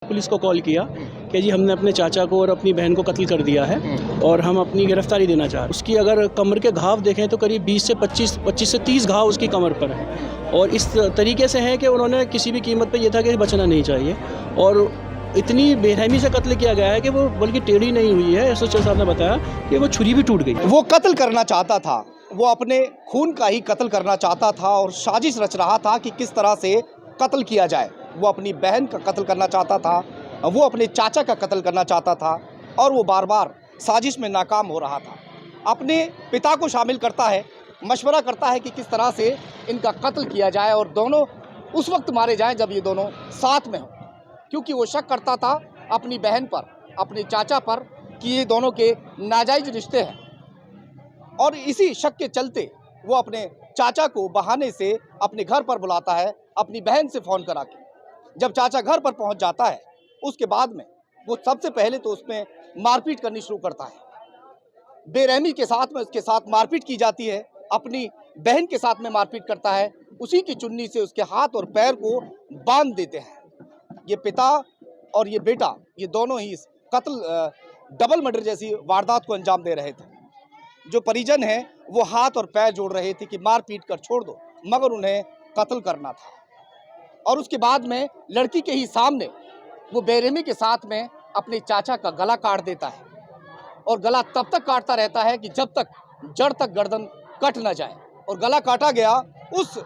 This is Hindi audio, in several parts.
पुलिस को कॉल किया कि जी हमने अपने चाचा को और अपनी बहन को कत्ल कर दिया है और हम अपनी गिरफ्तारी देना चाह रहे हैं। उसकी अगर कमर के घाव देखें तो करीब 20 से 30 घाव उसकी कमर पर है और इस तरीके से है कि उन्होंने किसी भी कीमत पर यह था कि बचना नहीं चाहिए और इतनी बेरहमी से कत्ल किया गया है कि वो बल्कि टेढ़ी नहीं हुई है। एसएचओ साहब ने बताया कि वो छुरी भी टूट गई। वो कत्ल करना चाहता था, वो अपने खून का ही कत्ल करना चाहता था और साजिश रच रहा था कि किस तरह से कत्ल किया जाए। वो अपनी बहन का कत्ल करना चाहता था, वो अपने चाचा का कत्ल करना चाहता था और वो बार बार साजिश में नाकाम हो रहा था। अपने पिता को शामिल करता है, मशवरा करता है कि किस तरह से इनका कत्ल किया जाए और दोनों उस वक्त मारे जाएं जब ये दोनों साथ में हों, क्योंकि वो शक करता था अपनी बहन पर, अपने चाचा पर कि ये दोनों के नाजायज़ रिश्ते हैं। और इसी शक के चलते वो अपने चाचा को बहाने से अपने घर पर बुलाता है, अपनी बहन से फ़ोन करा के। जब चाचा घर पर पहुंच जाता है उसके बाद में वो सबसे पहले तो उसमें मारपीट करनी शुरू करता है। बेरहमी के साथ में उसके साथ मारपीट की जाती है, अपनी बहन के साथ में मारपीट करता है, उसी की चुन्नी से उसके हाथ और पैर को बांध देते हैं। ये पिता और ये बेटा, ये दोनों ही इस कत्ल डबल मर्डर जैसी वारदात को अंजाम दे रहे थे। जो परिजन हैं वो हाथ और पैर जोड़ रहे थे कि मार पीट कर छोड़ दो, मगर उन्हें कत्ल करना था। और उसके बाद में लड़की के ही सामने वो बेरहमी के साथ में अपने चाचा का गला काट देता है और गला तब तक काटता रहता है कि जब तक जड़ तक गर्दन कट ना जाए। और गला काटा गया उस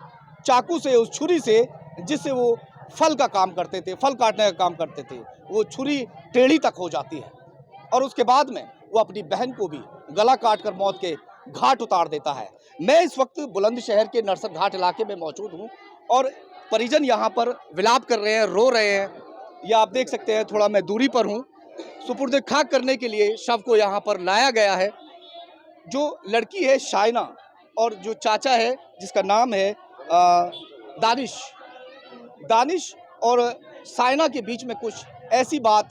चाकू से, उस छुरी से जिससे वो फल का काम करते थे, फल काटने का काम करते थे। वो छुरी टेढ़ी तक हो जाती है और उसके बाद में वो अपनी बहन को भी गला काटकर मौत के घाट उतार देता है। मैं इस वक्त बुलंदशहर के नरसर घाट इलाके में मौजूद हूँ और परिजन यहाँ पर विलाप कर रहे हैं, रो रहे हैं। या आप देख सकते हैं, थोड़ा मैं दूरी पर हूँ। सुपुर्द खाक करने के लिए शव को यहाँ पर लाया गया है। जो लड़की है शाइना और जो चाचा है जिसका नाम है दानिश और साइना के बीच में कुछ ऐसी बात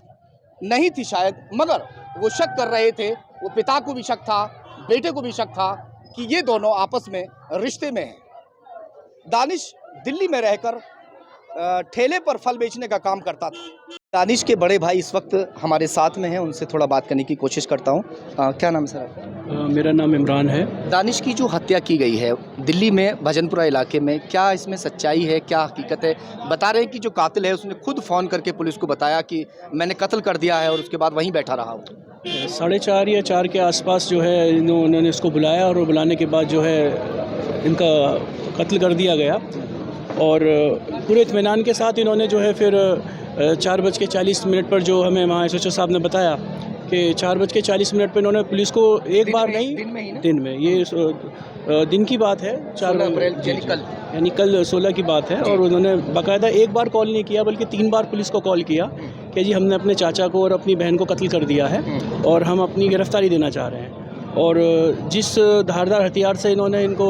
नहीं थी शायद, मगर वो शक कर रहे थे। वो पिता को भी शक था, बेटे को भी शक था कि ये दोनों आपस में रिश्ते में हैं। दानिश दिल्ली में रहकर ठेले पर फल बेचने का काम करता था। दानिश के बड़े भाई इस वक्त हमारे साथ में हैं, उनसे थोड़ा बात करने की कोशिश करता हूँ। क्या नाम सर आपका? मेरा नाम इमरान है। दानिश की जो हत्या की गई है दिल्ली में भजनपुरा इलाके में, क्या इसमें सच्चाई है, क्या हकीकत है? बता रहे हैं कि जो कातिल है उसने खुद फ़ोन करके पुलिस को बताया कि मैंने कत्ल कर दिया है और उसके बाद वहीं बैठा रहा हूँ। 4:30 या 4 के आसपास जो है उन्होंने इसको बुलाया और बुलाने के बाद जो है इनका कत्ल कर दिया गया और पूरे इत्मीनान के साथ इन्होंने जो है फिर 4:40 पर जो हमें वहाँ एसएचओ साहब ने बताया कि 4:40 पर इन्होंने पुलिस को एक बार नहीं, दिन में ये दिन की बात है, 4 अप्रैल यानी कल 16 की बात है। और उन्होंने बाकायदा एक बार कॉल नहीं किया बल्कि 3 बार पुलिस को कॉल किया कि जी हमने अपने चाचा को और अपनी बहन को कत्ल कर दिया है और हम अपनी गिरफ्तारी देना चाह रहे हैं। और जिस धारदार हथियार से इन्होंने इनको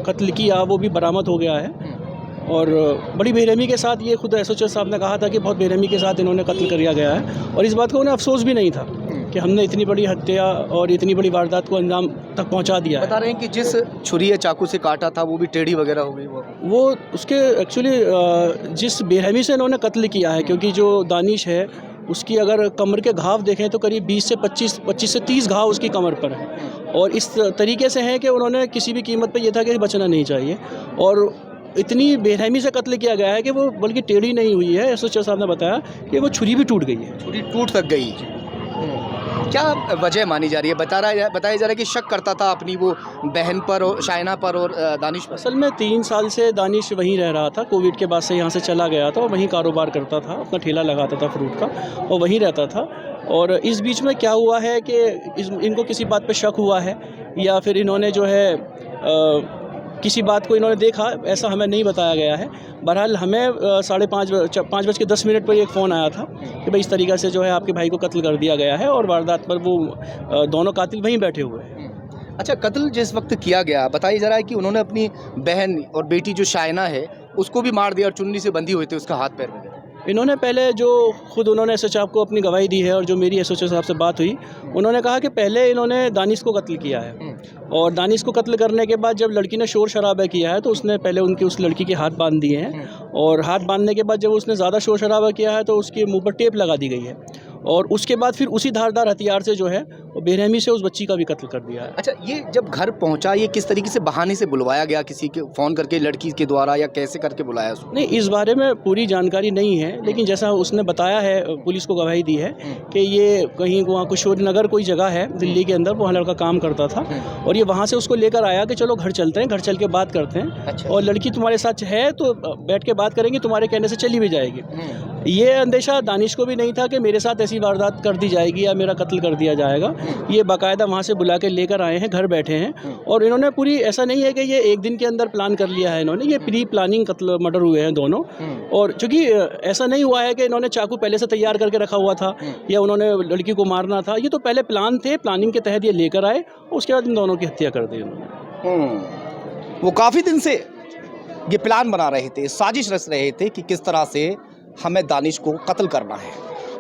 कत्ल किया वो भी बरामद हो गया है और बड़ी बेरहमी के साथ, ये खुद एसएचओ साहब ने कहा था कि बहुत बेरहमी के साथ इन्होंने कत्ल किया गया है और इस बात का उन्हें अफसोस भी नहीं था कि हमने इतनी बड़ी हत्या और इतनी बड़ी वारदात को अंजाम तक पहुंचा दिया है। बता रहे हैं कि जिस छुरी या चाकू से काटा था वो भी टेढ़ी वगैरह हो गई। वो उसके एक्चुअली जिस बेरहमी से इन्होंने कत्ल किया है, क्योंकि जो दानिश है उसकी अगर कमर के घाव देखें तो करीब 20 से 30 घाव उसकी कमर पर है और इस तरीके से है कि उन्होंने किसी भी कीमत पर यह था कि बचना नहीं चाहिए और इतनी बेरहमी से कत्ल किया गया है कि वो बल्कि टेढ़ी नहीं हुई है। एसएचओ साहब ने बताया कि वो छुरी भी टूट गई है। छुरी टूट तक गई। क्या वजह मानी जा रही है? बताया जा रहा है कि शक करता था अपनी वो बहन पर और शाइना पर और दानिश पर। असल में 3 साल से दानिश वहीं रह रहा था, कोविड के बाद से यहाँ से चला गया था और वहीं कारोबार करता था, अपना ठेला लगाता था फ्रूट का और वहीं रहता था। और इस बीच में क्या हुआ है कि इनको किसी बात पर शक हुआ है या फिर इन्होंने जो है किसी बात को इन्होंने देखा, ऐसा हमें नहीं बताया गया है। बहरहाल हमें 5:10 पर एक फ़ोन आया था कि भाई इस तरीक़े से जो है आपके भाई को कत्ल कर दिया गया है और वारदात पर वो दोनों कातिल वहीं बैठे हुए हैं। अच्छा, कत्ल जिस वक्त किया गया बताया जा रहा है कि उन्होंने अपनी बहन और बेटी जो शाइना है उसको भी मार दिया और चुन्नी से बंधी हुई थी उसका हाथ पैर वगैरह। इन्होंने पहले जो खुद उन्होंने एसएचओ को अपनी गवाही दी है और जो मेरी एसएचओ साहब से बात हुई, उन्होंने कहा कि पहले इन्होंने दानिश को कत्ल किया है और दानिश को कत्ल करने के बाद जब लड़की ने शोर शराबा किया है तो उसने पहले उनकी उस लड़की के हाथ बांध दिए हैं और हाथ बांधने के बाद जब उसने ज़्यादा शोर शराबा किया है तो उसके मुंह पर टेप लगा दी गई है और उसके बाद फिर उसी धारदार हथियार से जो है वो बेरहमी से उस बच्ची का भी कत्ल कर दिया है। अच्छा, ये जब घर पहुंचा ये किस तरीके से बहाने से बुलवाया गया, किसी के फ़ोन करके लड़की के द्वारा या कैसे करके बुलाया उसको? नहीं, इस बारे में पूरी जानकारी नहीं है, लेकिन जैसा उसने बताया है, पुलिस को गवाही दी है कि ये कहीं वहाँ किशोर नगर कोई जगह है दिल्ली के अंदर, वहाँ लड़का काम करता था और ये वहाँ से उसको लेकर आया कि चलो घर चलते हैं, घर चल के बात करते हैं। अच्छा। और लड़की तुम्हारे साथ है तो बैठ के बात करेंगे, तुम्हारे कहने से चली भी जाएगी। ये अंदेशा दानिश को भी नहीं था कि मेरे साथ ऐसी वारदात कर दी जाएगी या मेरा कत्ल कर दिया जाएगा। ये बाकायदा वहाँ से बुला के लेकर आए हैं, घर बैठे हैं और इन्होंने पूरी, ऐसा नहीं है कि ये एक दिन के अंदर प्लान कर लिया है इन्होंने, ये प्री प्लानिंग कत्ल मर्डर हुए हैं दोनों। और चूँकि ऐसा नहीं हुआ है कि इन्होंने चाकू पहले से तैयार करके रखा हुआ था या उन्होंने लड़की को मारना था, ये तो पहले प्लान थे, प्लानिंग के तहत ये लेकर आए, उसके बाद इन दोनों की हत्या कर दी उन्होंने। वो काफ़ी दिन से ये प्लान बना रहे थे, साजिश रच रहे थे कि किस तरह से हमें दानिश को कत्ल करना है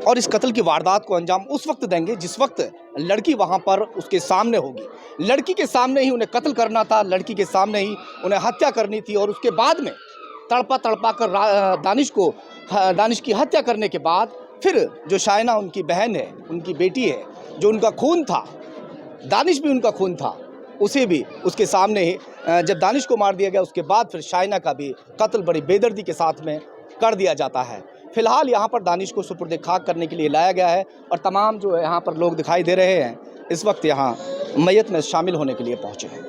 और इस कत्ल की वारदात को अंजाम उस वक्त देंगे जिस वक्त लड़की वहाँ पर उसके सामने होगी। लड़की के सामने ही उन्हें कत्ल करना था, लड़की के सामने ही उन्हें हत्या करनी थी और उसके बाद में तड़पा कर दानिश की हत्या करने के बाद फिर जो शायना उनकी बहन है, उनकी बेटी है, जो उनका खून था, दानिश भी उनका खून था, उसे भी उसके सामने ही जब दानिश को मार दिया गया उसके बाद फिर शायना का भी कत्ल बड़ी बेदर्दी के साथ में कर दिया जाता है। फिलहाल यहाँ पर दानिश को सुपुर्द खाक करने के लिए लाया गया है और तमाम जो यहाँ पर लोग दिखाई दे रहे हैं इस वक्त यहाँ मैयत में शामिल होने के लिए पहुँचे हैं।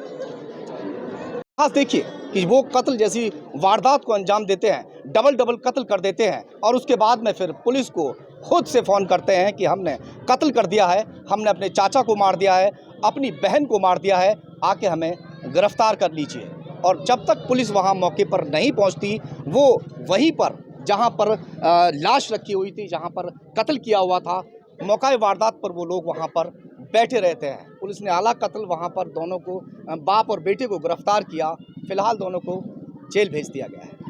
हाँ, देखिए कि वो कत्ल जैसी वारदात को अंजाम देते हैं, डबल कत्ल कर देते हैं और उसके बाद में फिर पुलिस को खुद से फ़ोन करते हैं कि हमने कत्ल कर दिया है, हमने अपने चाचा को मार दिया है, अपनी बहन को मार दिया है, आके हमें गिरफ्तार कर लीजिए। और जब तक पुलिस वहाँ मौके पर नहीं पहुँचती, वो वहीं पर जहाँ पर लाश रखी हुई थी, जहाँ पर कत्ल किया हुआ था, मौका वारदात पर वो लोग वहाँ पर बैठे रहते हैं। पुलिस ने आला कत्ल वहाँ पर दोनों को, बाप और बेटे को गिरफ्तार किया। फिलहाल दोनों को जेल भेज दिया गया है।